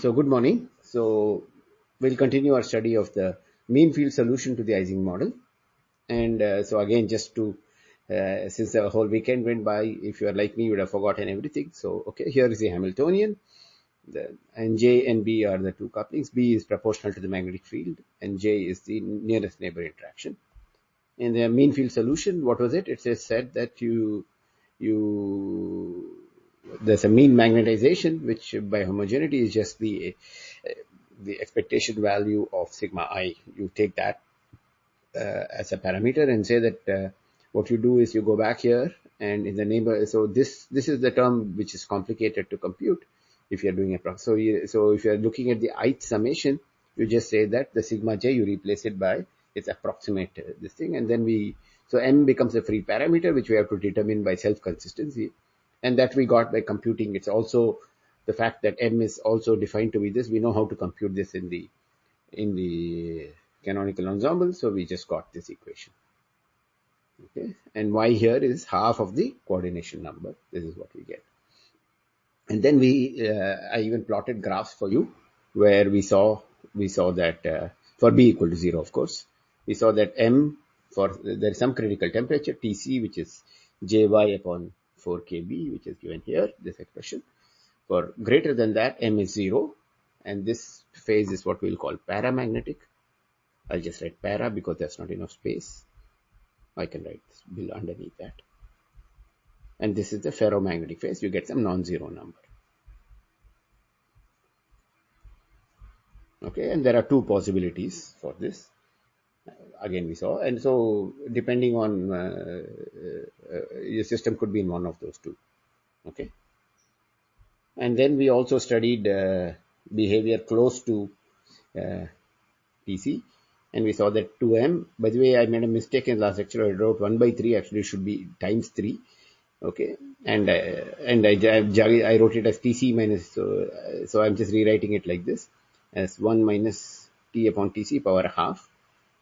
So good morning. So we'll continue our study of the mean field solution to the Ising model. And so again, just to since the whole weekend went by, if you are like me, you would have forgotten everything. So okay, here is the Hamiltonian. And J and B are the two couplings. B is proportional to the magnetic field, and J is the nearest neighbor interaction. In the mean field solution, what was it? It says said that you there's a mean magnetization, which by homogeneity is just the expectation value of sigma I. You take that as a parameter and say that what you do is you go back here and in the neighbor. So this is the term which is complicated to compute if you're doing a so if you're looking at the ith summation, you just say that the sigma j, you replace it by its approximate this thing, and then so m becomes a free parameter which we have to determine by self consistency, and that we got by computing. It's also the fact that m is also defined to be this. We know how to compute this in the canonical ensemble, so we just got this equation. Okay, and y here is half of the coordination number. This is what we get. And then I even plotted graphs for you where we saw that for b equal to 0, of course, we saw that m, for there is some critical temperature Tc, which is jy upon 4kb, which is given here, this expression. For greater than that, m is 0, and this phase is what we'll call paramagnetic. I'll just write para because there's not enough space. I can write this bill underneath that. And this is the ferromagnetic phase. You get some non-zero number. Okay, and there are two possibilities for this. Again, we saw, and so depending on your system could be in one of those two. Okay, and then we also studied behavior close to Tc, and we saw that 2m. By the way, I made a mistake in last lecture. I wrote 1 by 3. Actually, it should be times 3. Okay, and I wrote it as Tc minus. So I'm just rewriting it like this, as 1 minus T upon Tc power half.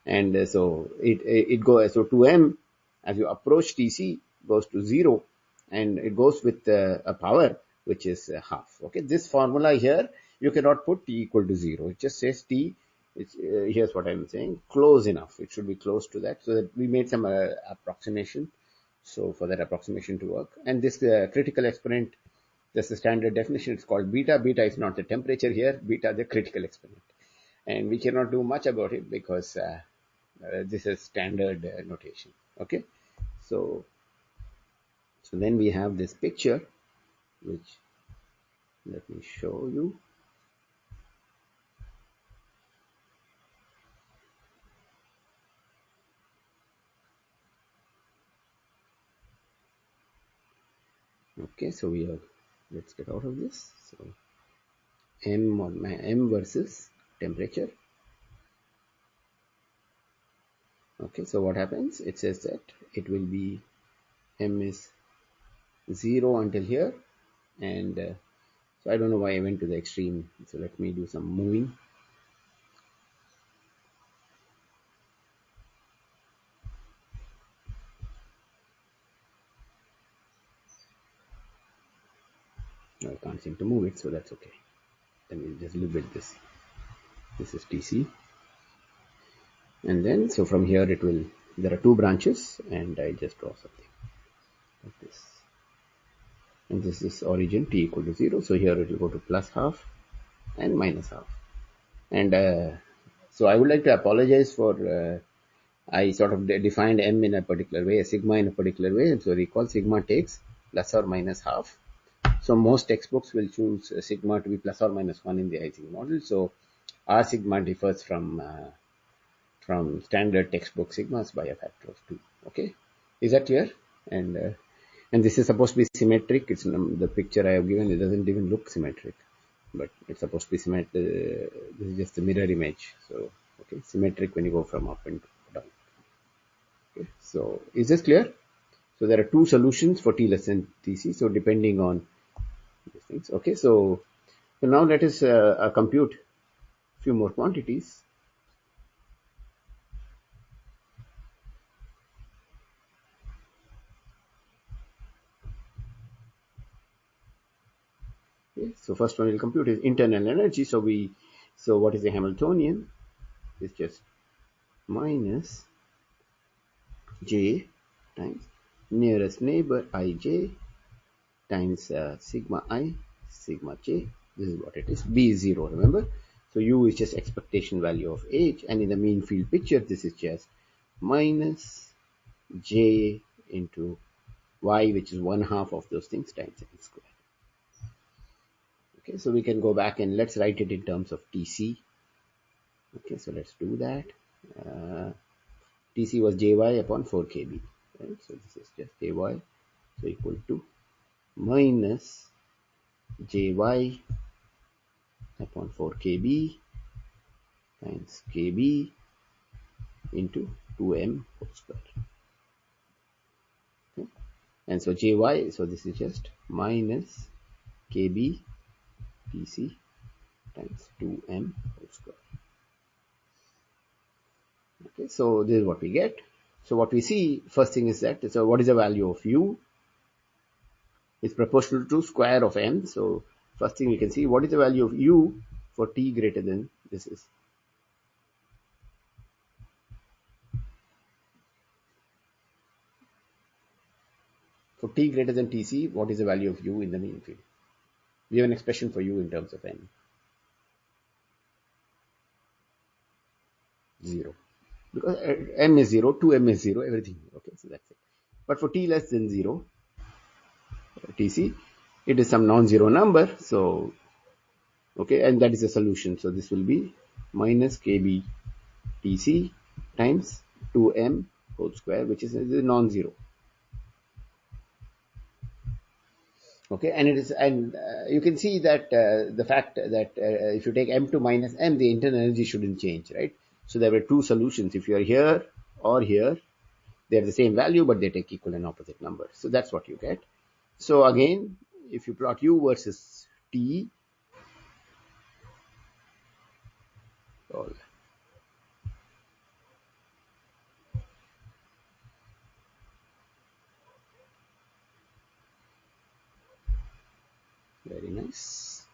And so it goes, so 2m as you approach Tc goes to 0, and it goes with a power which is half. Okay, this formula here, you cannot put T equal to 0. It just says T. Here's what I'm saying, close enough. It should be close to that, so that we made some approximation. So for that approximation to work, and this critical exponent, that's the standard definition. It's called beta. Beta is not the temperature here. Beta the critical exponent, and we cannot do much about it because this is standard notation. Okay, so then we have this picture, which let me show you. Okay, so let's get out of this. So m versus temperature. Okay, so what happens? It says that it will be m is 0 until here, and so I don't know why I went to the extreme. So let me do some moving. I can't seem to move it, so that's okay. Then we'll just live with this. This is Tc, and then so from here there are two branches, and I just draw something like this, and this is origin T equal to 0. So here it will go to plus half and minus half, and so I would like to apologize for I sort of defined m in a particular way, a sigma in a particular way, and so recall sigma takes plus or minus half. So most textbooks will choose sigma to be plus or minus 1 in the Ising model. So our sigma differs from standard textbook sigmas by a factor of 2. Okay, is that clear? And this is supposed to be symmetric. It's the picture I have given. It doesn't even look symmetric, but it's supposed to be symmetric. This is just a mirror image. So okay, symmetric when you go from up and down. Okay, so is this clear? So there are two solutions for T less than Tc. So depending on these things. Okay, so now let us compute a few more quantities. Okay, so first one we'll compute is internal energy. So what is the Hamiltonian? It's just minus J times nearest neighbor Ij times sigma I sigma j. This is what it is. B is 0, remember? So U is just expectation value of H, and in the mean field picture this is just minus J into Y, which is 1/2 of those things, times N squared. Okay, so we can go back and let's write it in terms of Tc. Okay, so let's do that. Tc was Jy upon 4 kb, right? So this is just Jy, so equal to minus Jy upon 4 kb times kb into 2m whole square. Okay. And so Jy, so this is just minus kb Tc times 2m whole square. Okay, so this is what we get. So what we see, first thing is that, so what is the value of u? It's proportional to square of m. So first thing we can see, what is the value of u for t greater than this is. For t greater than Tc, what is the value of u in the mean field? We have an expression for u in terms of n. 0. Because m is 0, 2m is 0, everything. Okay, so that's it. But for t less than 0, Tc, it is some non-zero number. So, okay, and that is the solution. So this will be minus kb Tc times 2m whole square, which is non-zero. Okay, and it is, and you can see that the fact that if you take m2 minus m, the internal energy shouldn't change, right? So there were two solutions. If you are here or here, they have the same value, but they take equal and opposite numbers. So that's what you get. So again, if you plot u versus t, oh, very nice.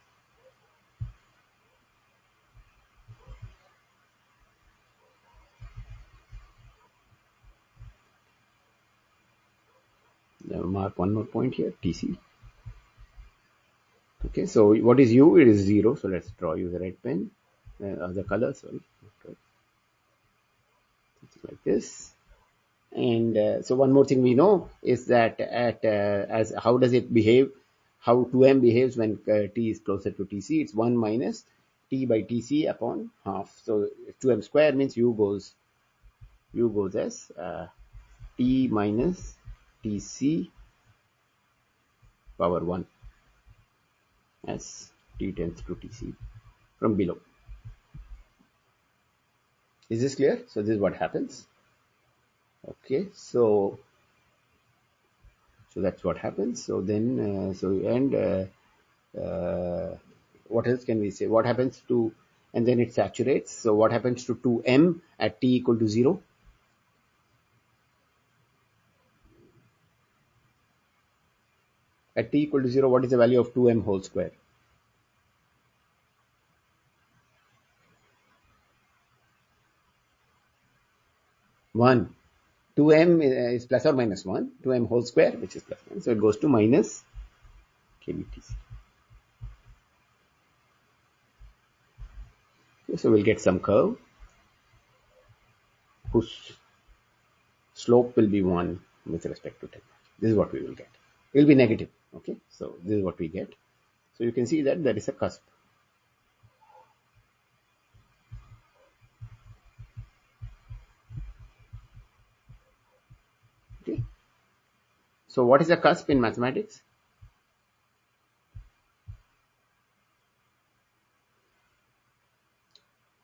Now mark one more point here, Tc. Okay, so what is u? It is 0. So let's draw you the red pen, the color, sorry. Something like this. And so one more thing we know is that at as how does it behave, how 2m behaves when t is closer to Tc? It's 1 minus t by Tc upon half. So 2m square means u goes as t minus Tc power 1 as t tends to Tc from below. Is this clear? So this is what happens. Okay, so that's what happens. So then what else can we say? What happens to, and then it saturates. So what happens to 2m at t equal to 0? At t equal to 0, what is the value of 2m whole square? 1. 2m is plus or minus 1. 2m whole square, which is plus 1. So it goes to minus kbtc. Okay, so we'll get some curve whose slope will be 1 with respect to temperature. This is what we will get. It will be negative. Okay, so this is what we get. So you can see that there is a cusp. Okay. So what is a cusp in mathematics?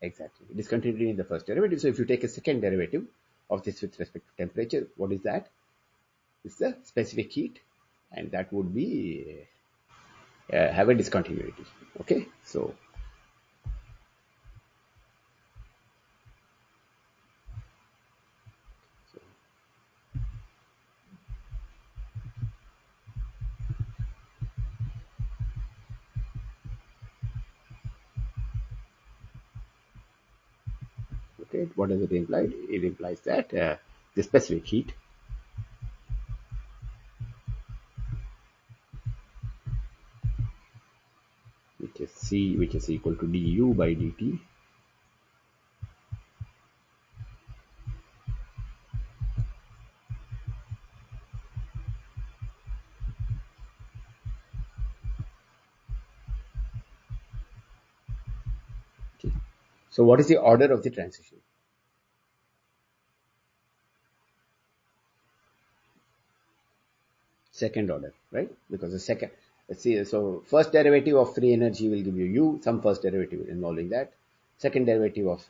Exactly. Discontinuity in the first derivative. So if you take a second derivative of this with respect to temperature, what is that? It's the specific heat, and that would be have a discontinuity. Okay. So Okay, what does it imply? It implies that the specific heat which is C, which is equal to du by dt, okay. So what is the order of the transition? Second order, right? Because the second, let's see, so first derivative of free energy will give you u, some first derivative involving that. Second derivative of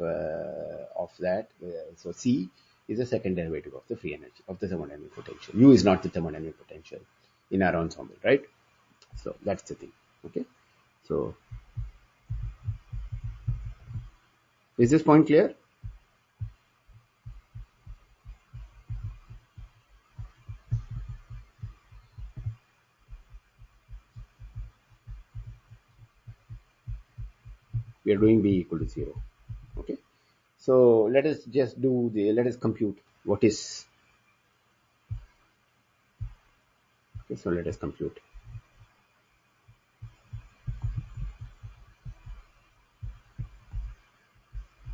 that, so C is the second derivative of the free energy of the thermodynamic potential. U is not the thermodynamic potential in our ensemble, right? So that's the thing. Okay. So is this point clear? We are doing B equal to 0. Okay. So let us just let us compute what is, okay, so let us compute.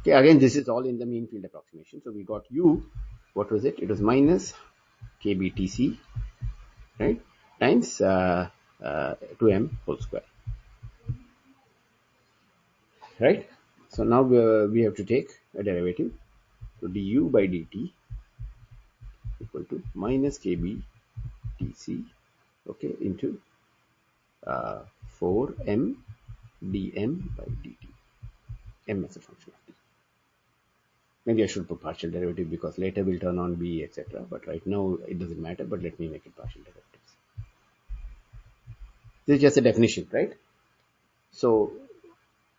Okay, again, this is all in the mean field approximation. So we got U, what was it? It was minus KBTC, right? Times 2m whole square, right? So now we have to take a derivative. So du by dt equal to minus KBTC, okay, into 4m dm by dt. M as a function of t. Maybe I should put partial derivative because later we'll turn on b, etc. But right now it doesn't matter, but let me make it partial derivatives. This is just a definition, right? So,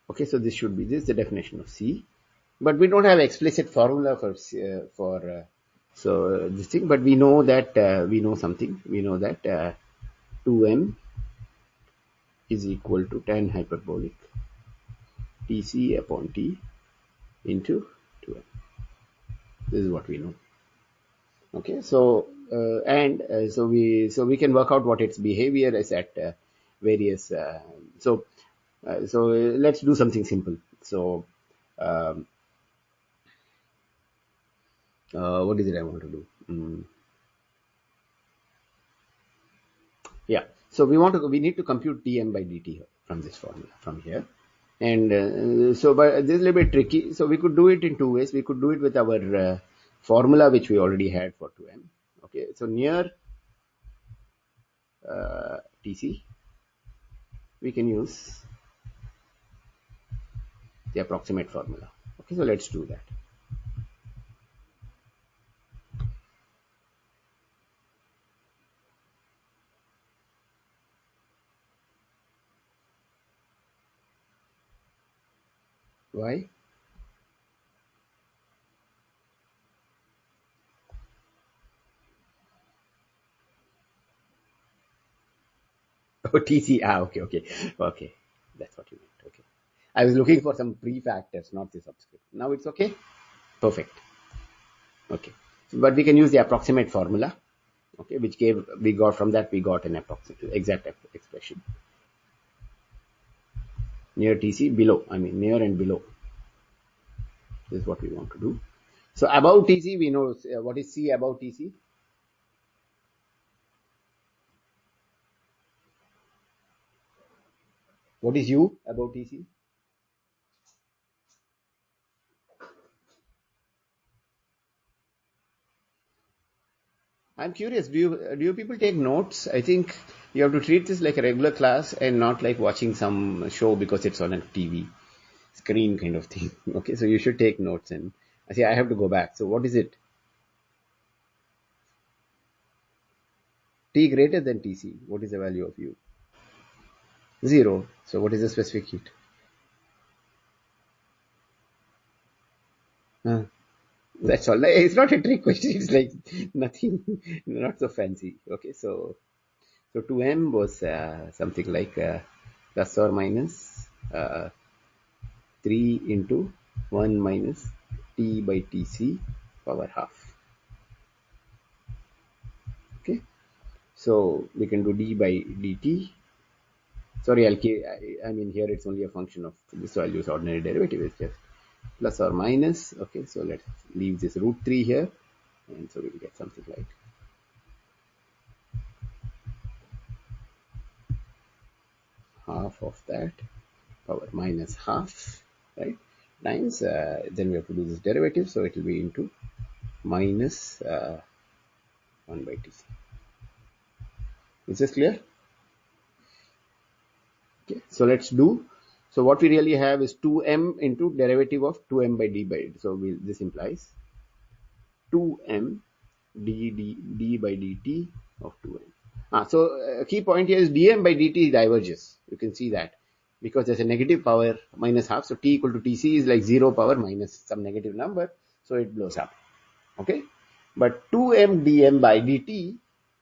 okay, so this should be, this is the definition of C. But we don't have explicit formula for this thing, but we know that, we know something. We know that 2m is equal to tan hyperbolic Tc upon T into 2m. This is what we know. Okay, so so we can work out what its behavior is at various. So let's do something simple. So um, what is it I want to do? Yeah. So we need to compute dm by dt here from this formula from here. And so, but this is a little bit tricky. So we could do it in two ways. We could do it with our formula, which we already had for 2m. Okay. So near Tc, we can use the approximate formula. Okay. So let's do that. Why? Oh, Tc. Ah, okay, okay, okay. That's what you meant. Okay. I was looking for some prefactors, not the subscript. Now it's okay. Perfect. Okay. But we can use the approximate formula. Okay, which we got from that we got an approximate exact expression. Near Tc, below. I mean near and below. This is what we want to do. So above Tc, we know what is C above Tc. What is U above Tc? I'm curious. Do you people take notes? I think you have to treat this like a regular class and not like watching some show because it's on a TV screen kind of thing. Okay, so you should take notes. And I say I have to go back. So what is it? T greater than Tc. What is the value of U? 0. So what is the specific heat? That's all. It's not a trick question. It's like nothing, not so fancy. Okay, so 2m was something like plus or minus 3 into 1 minus t by tc power half. Okay, so we can do d by dt. Sorry, I mean here it's only a function of this, so I'll use ordinary derivative. It's just plus or minus. Okay, so let's leave this root 3 here, and so we'll get something like half of that power minus half, right, times, then we have to do this derivative, so it will be into minus 1 by tc. Is this clear? Okay, so let's do, so what we really have is 2m into derivative of 2m by d by d. So this implies 2m d by dt of 2m. So a key point here is dm by dt diverges. You can see that because there's a negative power minus half. So t equal to tc is like 0 power minus some negative number. So it blows up. Okay. But 2m dm by dt.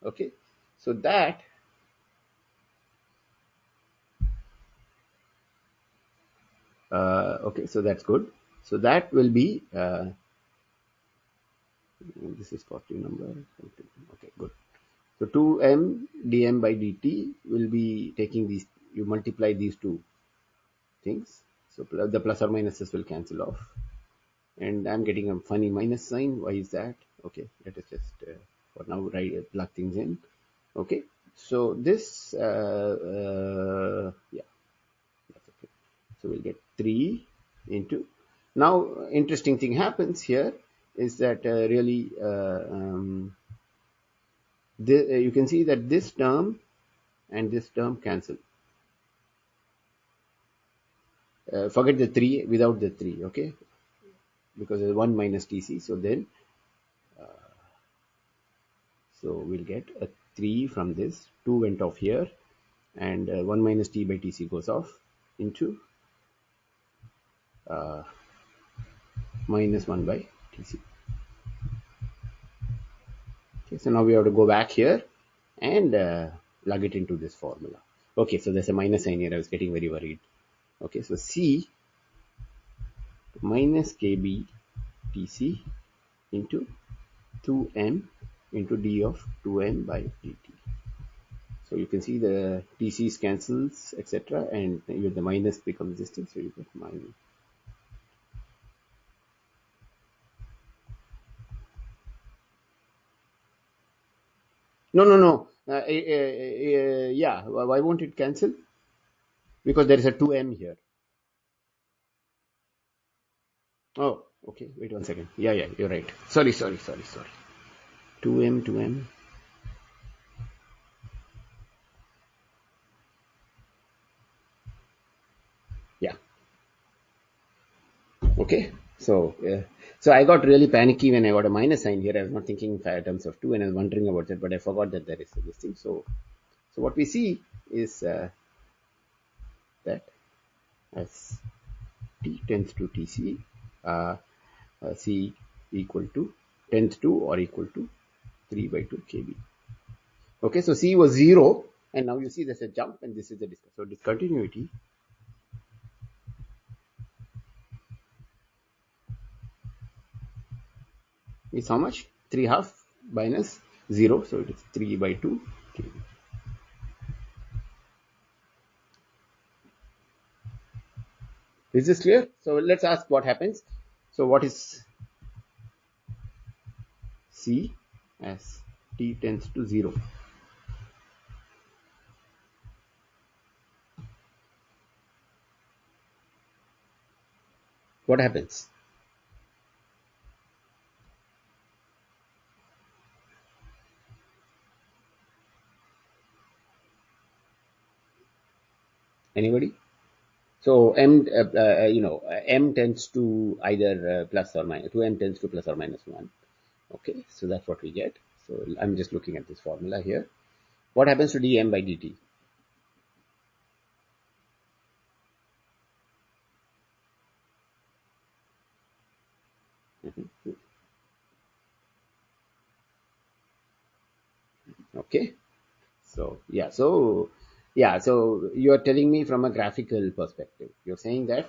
Okay. So that okay. So that's good. So that will be this is positive number. Okay, good. So 2m dm by dt will be taking these, you multiply these two things. So the plus or minuses will cancel off. And I'm getting a funny minus sign. Why is that? Okay, let us just for now plug things in. Okay, so this, yeah, that's okay. So we'll get 3 into, now interesting thing happens here is that really you can see that this term and this term cancel. Forget the 3 without the 3, okay, because there's 1 minus tc. So then so we'll get a 3 from this, 2 went off here, and 1 minus t by tc goes off into minus 1 by tc. Okay, so now we have to go back here and plug it into this formula. Okay, so there's a minus sign here. I was getting very worried. Okay, so c minus kb tc into 2m into d of 2m by dt. So you can see the tc's cancels, etc., and the minus becomes this thing, so you get minus. No. Yeah, why won't it cancel? Because there is a 2m here. Oh, okay, wait 1 second. Yeah, you're right. Sorry. 2m. Yeah. Okay. So I got really panicky when I got a minus sign here. I was not thinking in terms of 2 and I was wondering about that, but I forgot that there is this thing. So what we see is that as t tends to tc, c equal to tends to or equal to 3 by 2 kb. Okay, so c was 0, and now you see there's a jump, and this is the discontinuity. So discontinuity is how much? 3 half minus 0, so it is 3 by 2 kb. Is this clear? So let's ask what happens. So what is c as t tends to 0? What happens? Anybody? So m tends to either plus or minus, 2m tends to plus or minus 1. Okay, so that's what we get. So I'm just looking at this formula here. What happens to dm by dt? Okay, so so you're telling me from a graphical perspective. You're saying that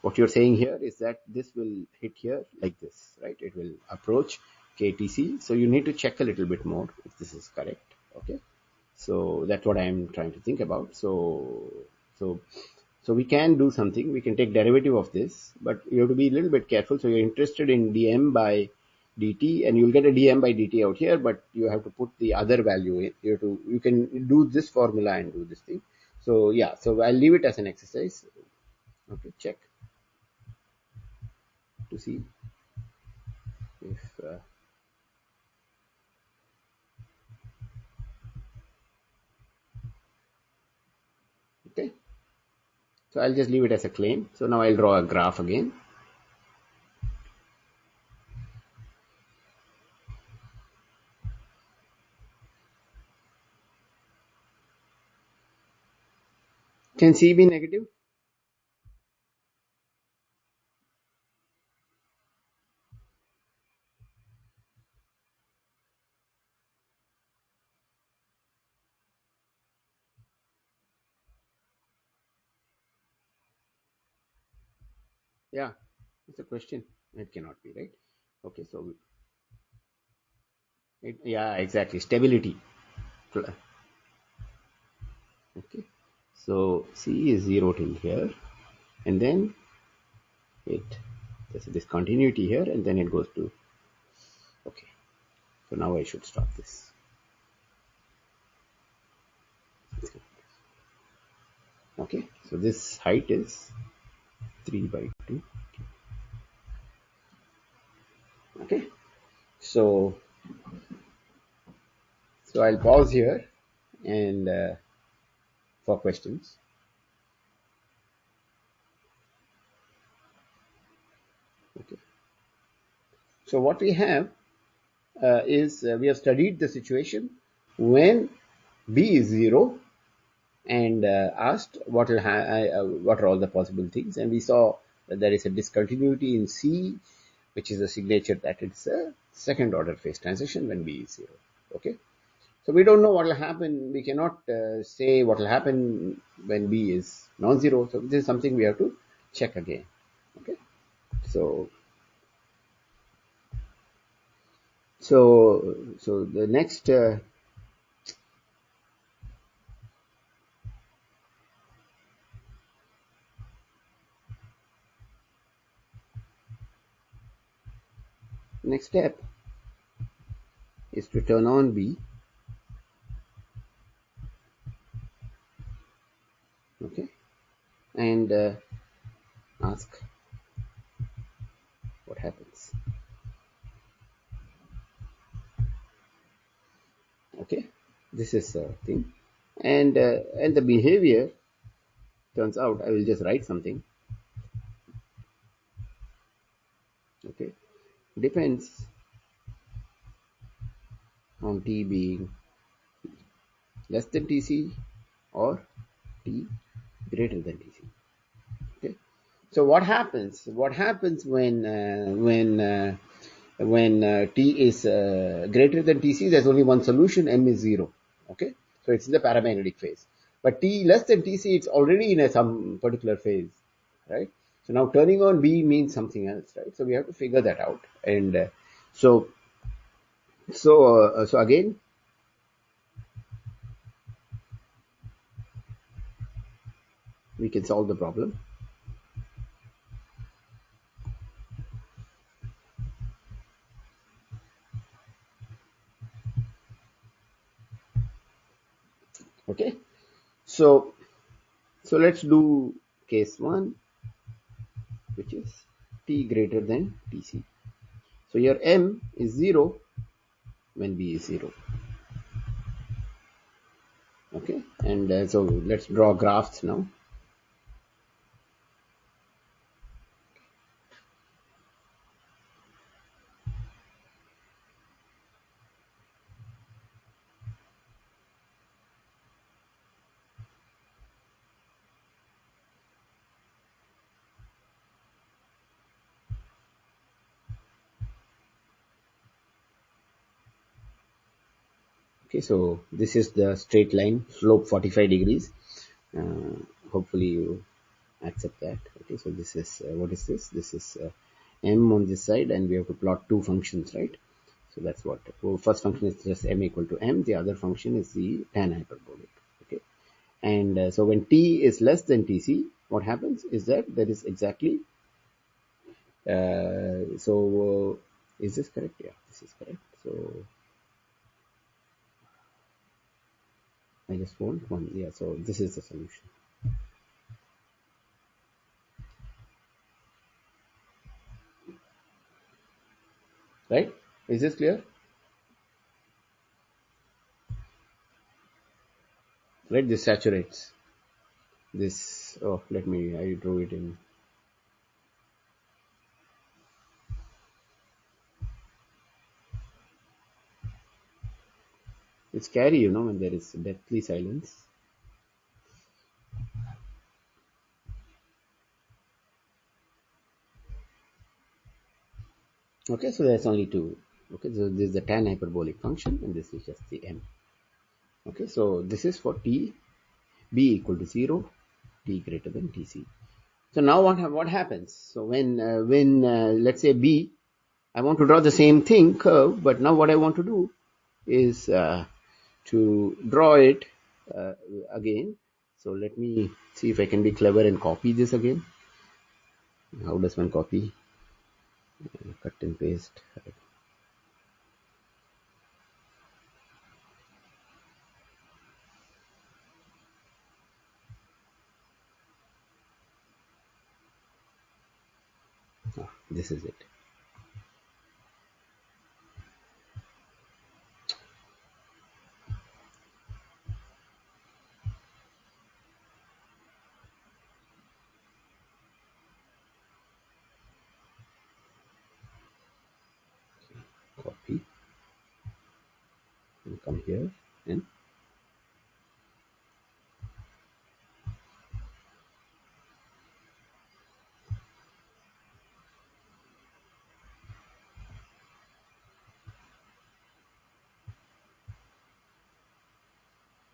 what you're saying here is that this will hit here like this, right? It will approach KTC. So you need to check a little bit more if this is correct. Okay. So that's what I'm trying to think about. So, so we can do something. We can take derivative of this, but you have to be a little bit careful. So you're interested in dm by dt, and you'll get a dm by dt out here, but you have to put the other value in. You can do this formula and do this thing. So yeah, so I'll leave it as an exercise. Okay, check to see if okay. So I'll just leave it as a claim. So now I'll draw a graph again. Can C be negative? Yeah, it's a question. It cannot be, right? Okay, so yeah, exactly. Stability. Okay, so C is 0 till here, and then it there's a discontinuity here, and then it goes to okay. So now I should stop this. Okay, so this height is 3 by 2. Okay, so I'll pause here and for questions. Okay, so what we have is we have studied the situation when B is 0 and asked what are all the possible things, and we saw that there is a discontinuity in C, which is a signature that it's a second order phase transition when B is 0. Okay, so we don't know what will happen. We cannot say what will happen when B is non-zero. So this is something we have to check again. Okay, so so the next step is to turn on B. Okay, and ask what happens. Okay, this is a thing, and the behavior turns out, I will just write something. Okay, depends on t being less than tc or t greater than tc. Okay, so what happens when t is greater than tc? There's only one solution, m is 0. Okay, so it's in the paramagnetic phase, but t less than tc, it's already in some particular phase, right? So now turning on b means something else, right? So we have to figure that out, and so so again, we can solve the problem. Okay, so let's do case 1, which is t greater than tc. So your m is 0 when b is 0. Okay, and so let's draw graphs now. Okay, so this is the straight line, slope 45 degrees. Uh, Hopefully you accept that. Okay, so this is what is this? This is m on this side, and we have to plot two functions, right? So that's what. Well, first function is just m equal to m. The other function is the tan hyperbolic. Okay, and so when t is less than tc, what happens is that there is exactly. Is this correct? Yeah, this is correct. So I just want one. Yeah, so this is the solution. Right? Is this clear? Right? This saturates. This, oh, let me, I drew it in. It's scary, when there is deathly silence. Okay, so there's only two. Okay, so this is the tan hyperbolic function, and this is just the m. Okay, so this is for t, b equal to 0, t greater than tc. So now what happens? So when let's say b, I want to draw the same thing, curve, but now what I want to do is to draw it uh, again. So let me see if I can be clever and copy this again. How does one copy? Cut and paste. This is it. Copy and come here, and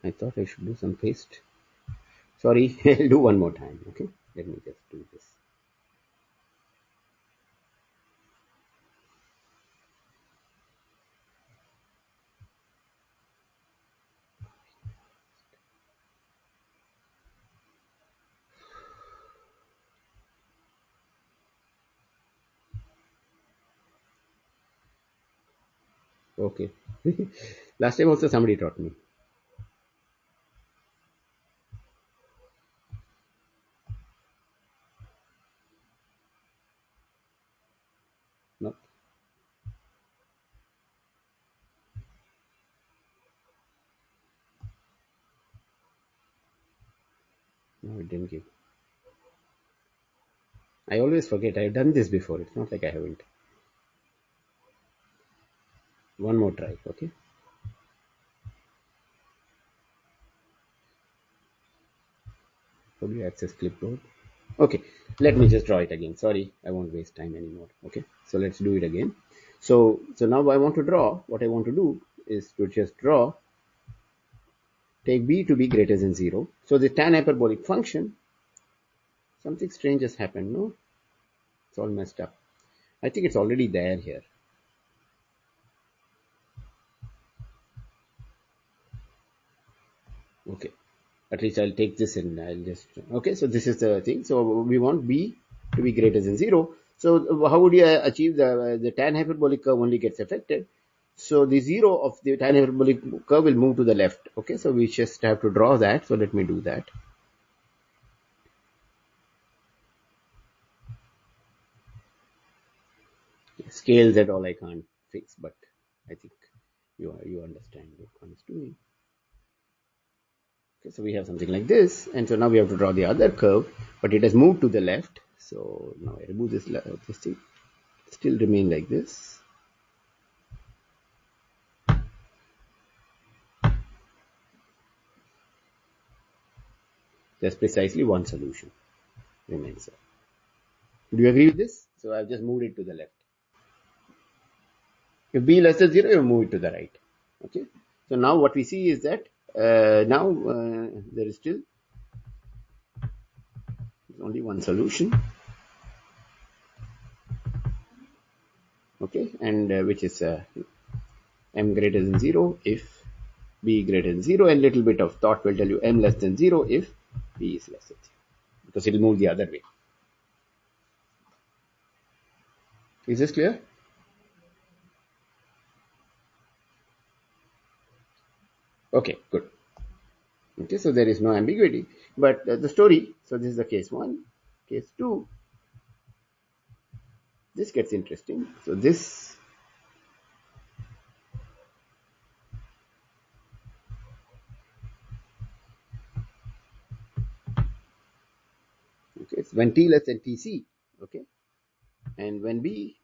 I thought I should do some paste. Sorry, I'll do one more time. Okay, let me just do this. Okay. Last time also somebody taught me. No, no, it didn't give. I always forget. I've done this before. It's not like I haven't. One more try. Okay. How do you access clipboard? Okay, let me just draw it again. Sorry, I won't waste time anymore. Okay, so let's do it again. So now I want to draw. What I want to do is to just draw. Take b to be greater than 0. So the tan hyperbolic function, something strange has happened. No, it's all messed up. I think it's already there here. Okay, at least I'll take this and I'll just. Okay, so this is the thing. So we want b to be greater than 0. So how would you achieve the tan hyperbolic curve only gets affected? So the 0 of the tan hyperbolic curve will move to the left. Okay, so we just have to draw that. So let me do that. Scales at all I can't fix, but I think you understand what one is doing. Okay, so we have something like this, and so now we have to draw the other curve, but it has moved to the left. So now I remove this thing, still remain like this. There's precisely one solution remains. Do you agree with this? So I've just moved it to the left. If b less than 0, you move it to the right. Okay. So now what we see is that now there is still only one solution, okay, and which is m greater than 0 if b greater than 0, and little bit of thought will tell you m less than 0 if b is less than 0, because it will move the other way. Is this clear? Okay, good. Okay, so there is no ambiguity, but the story, so this is the case 1. Case 2, this gets interesting. So this, okay, it's when t less than tc, okay, and when b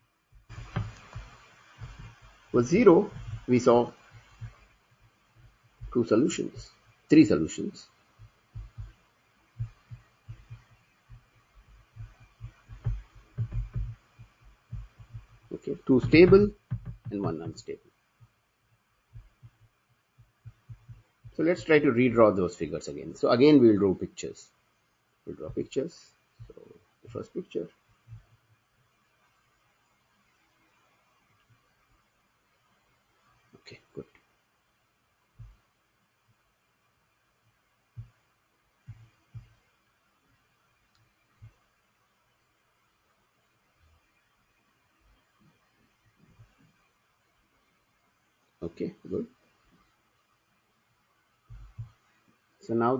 was 0, we saw three solutions. Okay, 2 stable and 1 unstable. So let's try to redraw those figures again. So again we will draw pictures. We'll draw pictures. So the first picture. Okay, good. Okay, good. So now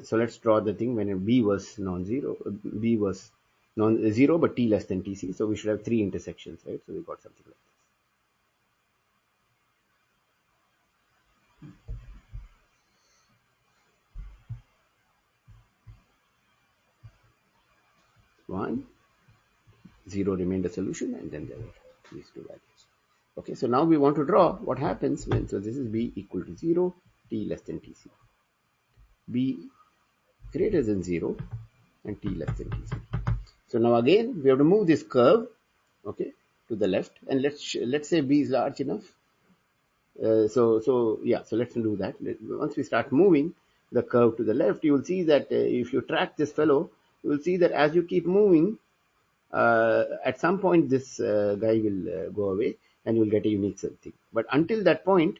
so let's draw the thing when b was non-zero. B was non-zero but t less than tc. So we should have 3 intersections, right? So we got something like this. One, 0 remained a solution, and then there were these 2 values. Okay, so now we want to draw what happens when, so this is b equal to 0, t less than tc. B greater than 0 and t less than tc. So now again we have to move this curve, okay, to the left, and let's say b is large enough. So let's do that. Once we start moving the curve to the left, you will see that if you track this fellow, you will see that as you keep moving, at some point this guy will go away and you will get a unique thing. But until that point,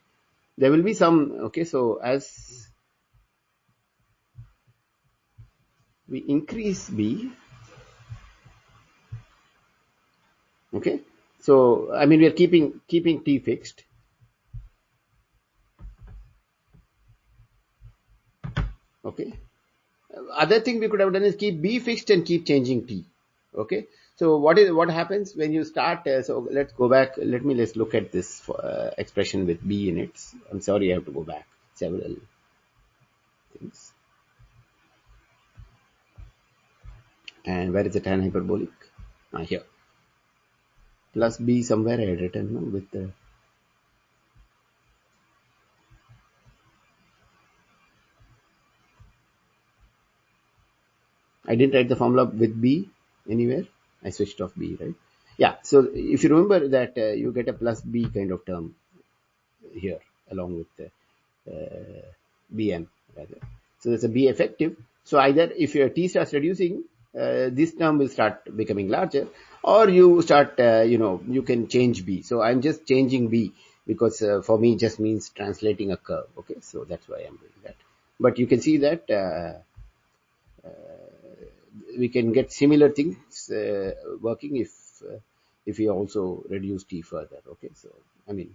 there will be some, okay, so as we increase b, okay, so I mean we are keeping t fixed. Okay, other thing we could have done is keep b fixed and keep changing t. Okay, so what happens when you start, so let's go back, let's look at this expression with b in it. I'm sorry, I have to go back several things. And where is the tan hyperbolic? Here. Plus b somewhere I had written, no, with the I didn't write the formula with b anywhere. I switched off b, right? Yeah, so if you remember that you get a plus b kind of term here along with the bm rather. So there's a b effective. So either if your t starts reducing, this term will start becoming larger, or you start, you can change b. So I'm just changing b because for me it just means translating a curve. Okay, so that's why I'm doing that. But you can see that we can get similar things working if we also reduce t further. Okay, so I mean,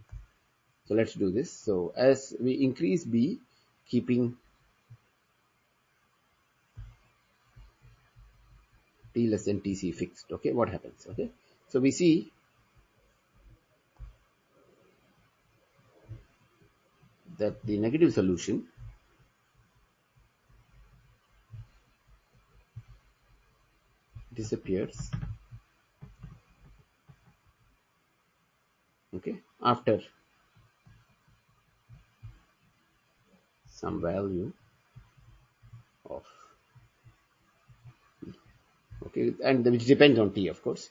so let's do this. So as we increase b, keeping t less than tc fixed, okay, what happens? Okay, so we see that the negative solution disappears, okay, after some value of, okay, and which depends on t, of course.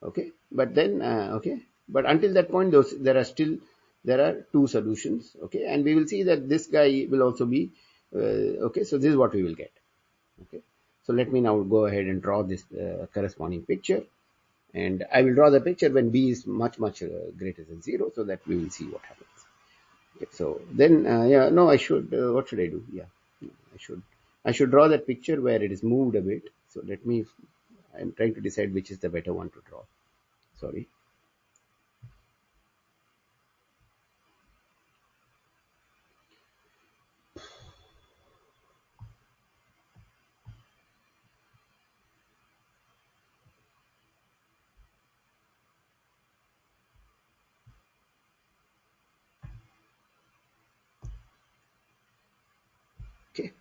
Okay, but then okay, but until that point there are 2 solutions. Okay, and we will see that this guy will also be okay, so this is what we will get. Okay, So let me now go ahead and draw this corresponding picture. And I will draw the picture when b is much greater than 0, so that we will see what happens. Okay, so then, yeah, no, I should, what should I do? Yeah, I should draw that picture where it is moved a bit. So let me, I'm trying to decide which is the better one to draw. Sorry. Okay.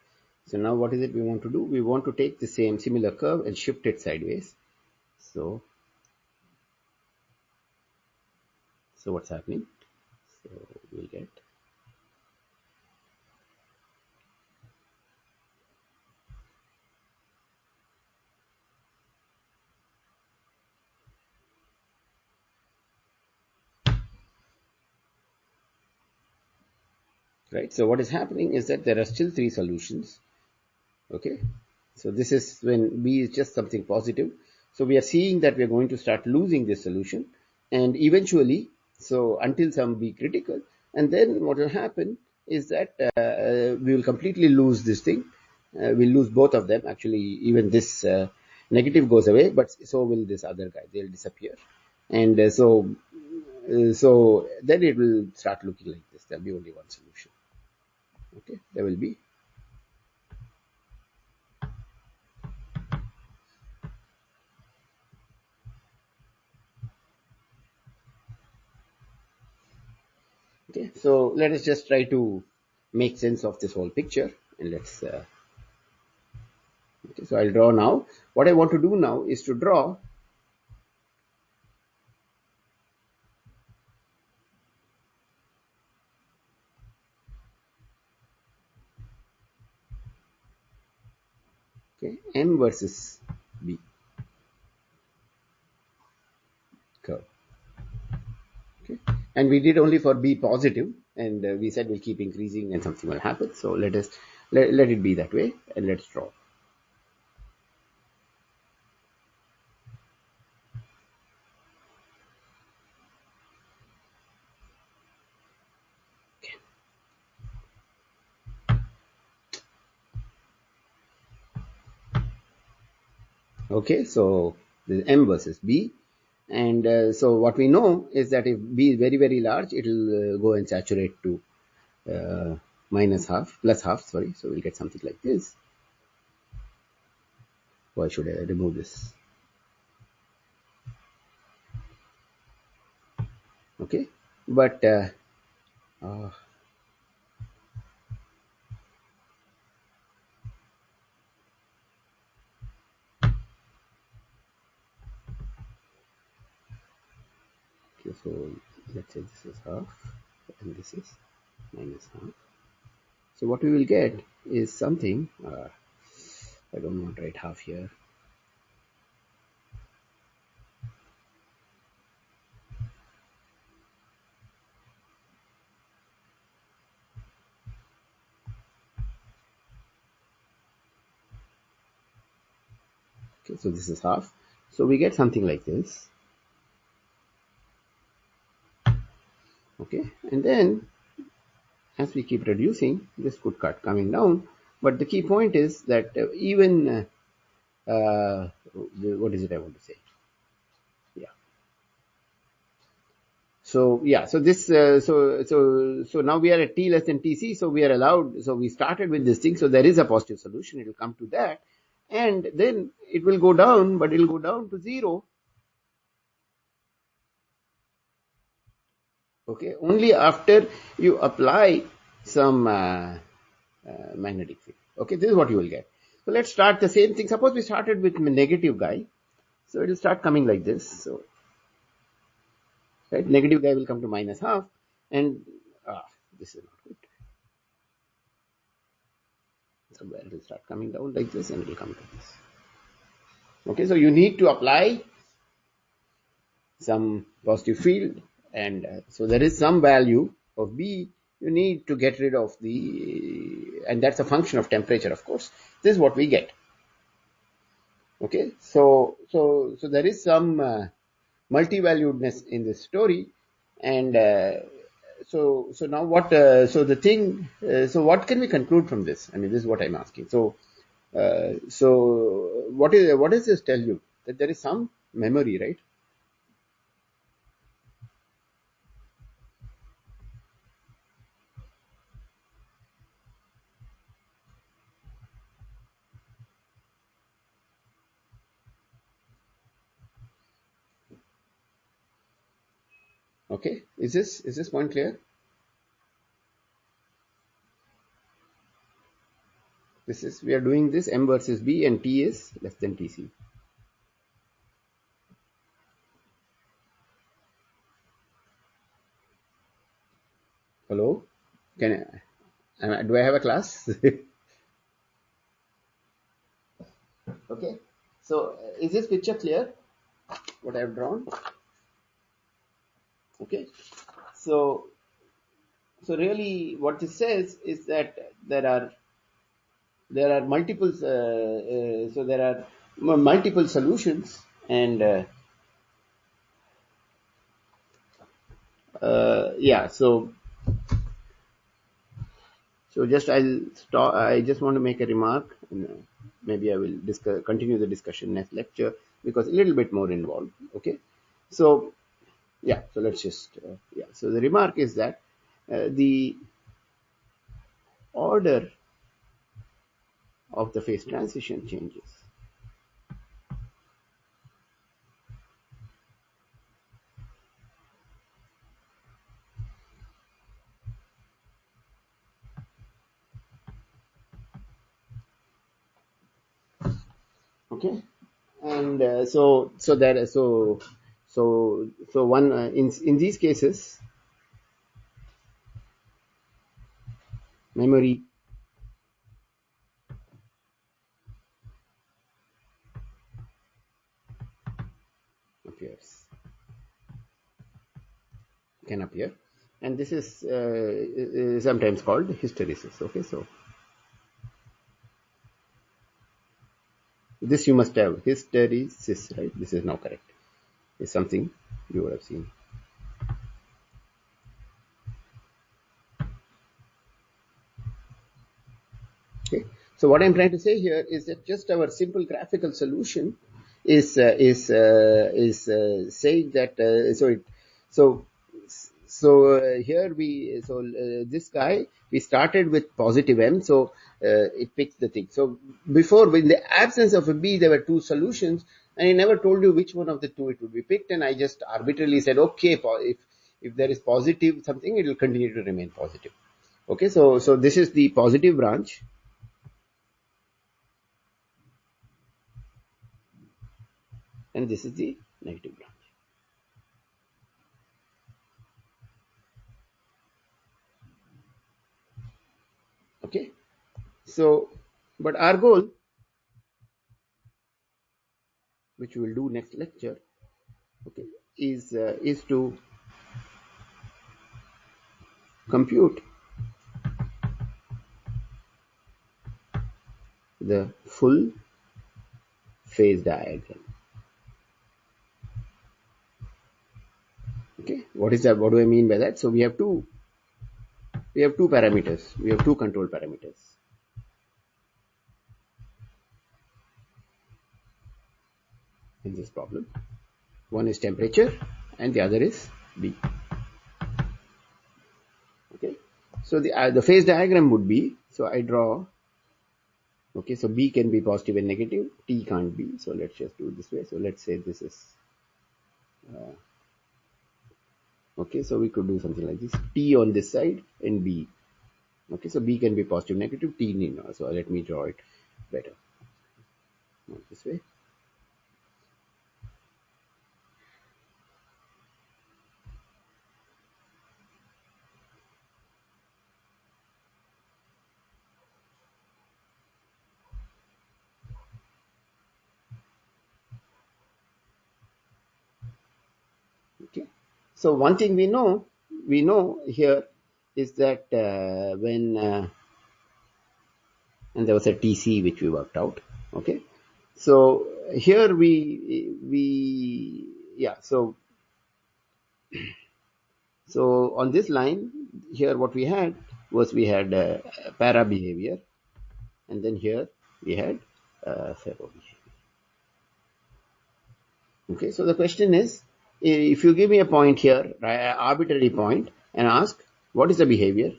So now what is it we want to do? We want to take the same similar curve and shift it sideways. So what's happening? So we'll get, right? So what is happening is that there are still 3 solutions. Okay. So this is when b is just something positive. So we are seeing that we are going to start losing this solution, and eventually, so until some b critical, and then what will happen is that we will completely lose this thing. We'll lose both of them. Actually, even this negative goes away, but so will this other guy. They'll disappear, and so then it will start looking like this. There'll be only one solution. Okay, there will be. Okay, so let us just try to make sense of this whole picture, and let's. Okay, so I'll draw now. What I want to do now is to draw okay M versus B curve. Okay, and we did only for B positive, and we said we'll keep increasing, and something will happen. So let us let it be that way, and let's draw. Okay, so the M versus B, and so what we know is that if B is very large, it will go and saturate to minus half, plus half, sorry. So we'll get something like this. Why should I remove this? Okay, but uh, okay, so let's say this is half and this is minus half. So what we will get is something, I don't want to write half here. Okay, so this is half. So we get something like this. Okay, and then as we keep reducing, this could start coming down. But the key point is that even what is it I want to say? Yeah. So yeah, so this so now we are at t less than tc, so we are allowed. So we started with this thing, so there is a positive solution. It will come to that, and then it will go down, but it will go down to 0. Okay, only after you apply some magnetic field. Okay, this is what you will get. So let's start the same thing. Suppose we started with negative guy, so it will start coming like this. So right, negative guy will come to minus half, and this is not good. Somewhere it will start coming down like this, and it will come to this. Okay, so you need to apply some positive field, and so there is some value of B. You need to get rid of the, and that's a function of temperature, of course. This is what we get. Okay, so there is some multi-valuedness in this story, and so now what? So what can we conclude from this? I mean, this is what I'm asking. So what does this tell you? That there is some memory, right? Okay, is this point clear? This is we are doing this M versus B, and T is less than TC. Hello, do I have a class? Okay, so is this picture clear? What I have drawn? Okay, so so really, what this says is that there are multiple so there are multiple solutions, and yeah, so just I'll stop. I just want to make a remark, and maybe I will continue the discussion next lecture because a little bit more involved. Okay, so yeah, so let's just yeah. So the remark is that the order of the phase transition changes. Okay, and so one in these cases, memory appears can appear, and this is sometimes called hysteresis. Okay, so this you must have hysteresis, right? This is now correct. It's something you would have seen. Okay. So what I'm trying to say here is that just our simple graphical solution is saying that so here this guy, we started with positive M, so it picks the thing. So before, in the absence of a B, there were two solutions, and I never told you which one of the two it would be picked, and I just arbitrarily said, okay, if there is positive something, it will continue to remain positive. Okay, so this is the positive branch, and this is the negative branch. Okay, so but our goal, which we will do next lecture, okay, is to compute the full phase diagram. Okay, what is that? What do I mean by that? So we have two parameters. We have two control parameters in this problem. One is temperature, and the other is B. Okay, so the phase diagram would be, so I draw. Okay, so B can be positive and negative, T can't be. So let's just do it this way. So let's say this is okay, so we could do something like this: T on this side and B. Okay, so B can be positive, negative, T need not. So let me draw it better. Not this way. Okay. So one thing we know here is that when and there was a TC which we worked out. Okay, so here we yeah, so on this line here, what we had was we had para behavior, and then here we had ferro behavior. Okay, so the question is, if you give me a point here, arbitrary point, and ask what is the behavior,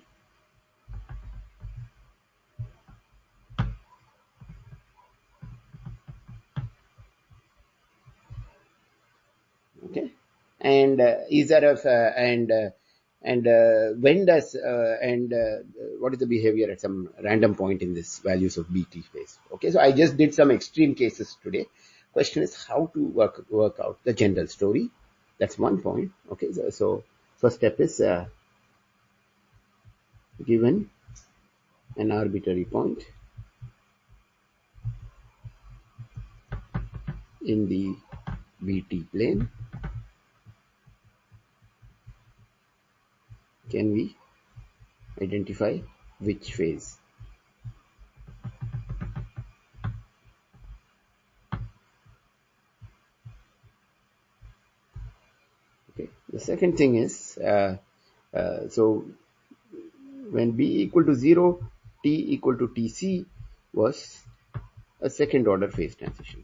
okay, and is there a and when does and what is the behavior at some random point in this values of bt space? Okay, so I just did some extreme cases today. Question is how to work out the general story. That's one point. Okay, so first step is given an arbitrary point in the bt plane, can we identify which phase? Okay. The second thing is, so when b equal to 0, t equal to tc was a second order phase transition.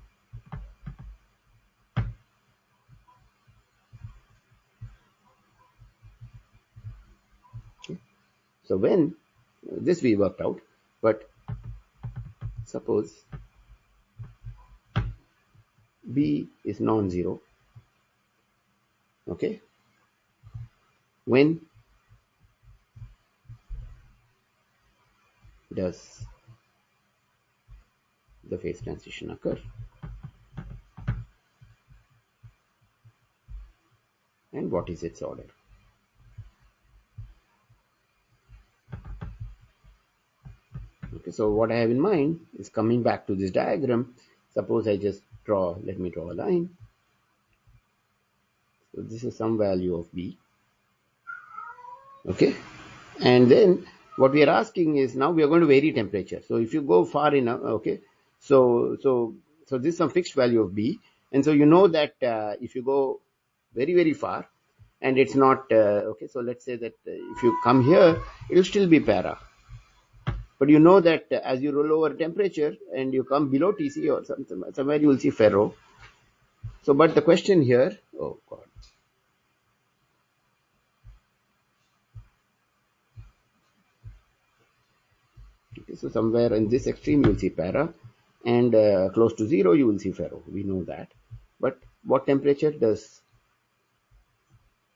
Okay. So when this we worked out, but suppose b is non-zero, okay, when does the phase transition occur, and what is its order? Okay, so what I have in mind is coming back to this diagram. Suppose I just let me draw a line. So this is some value of b, okay, and then what we are asking is, now we are going to vary temperature. So if you go far enough, okay, so this is some fixed value of b, and so you know that if you go very far and it's not okay, so let's say that if you come here, it will still be para, but you know that as you roll over temperature and you come below tc or somewhere, you will see ferro. So but the question here, oh god, okay, so somewhere in this extreme you will see para, and close to 0 you will see ferro. We know that, but what temperature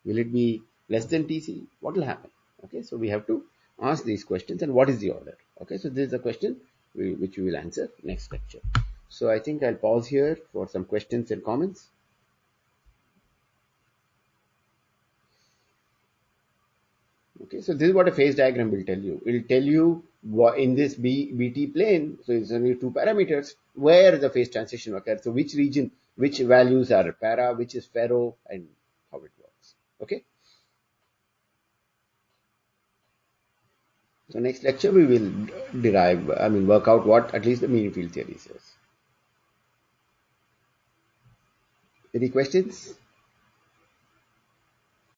will it be less than tc? What will happen? Okay, so we have to ask these questions, and what is the order? Okay, so this is a question which we will answer next lecture. So I think I'll pause here for some questions and comments. Okay, so this is what a phase diagram will tell you. It will tell you what in this BT plane, so it's only two parameters, where the phase transition occurs. So which region, which values are para, which is ferro, and how it works. Okay. So next lecture we will work out what at least the mean field theory says. Any questions?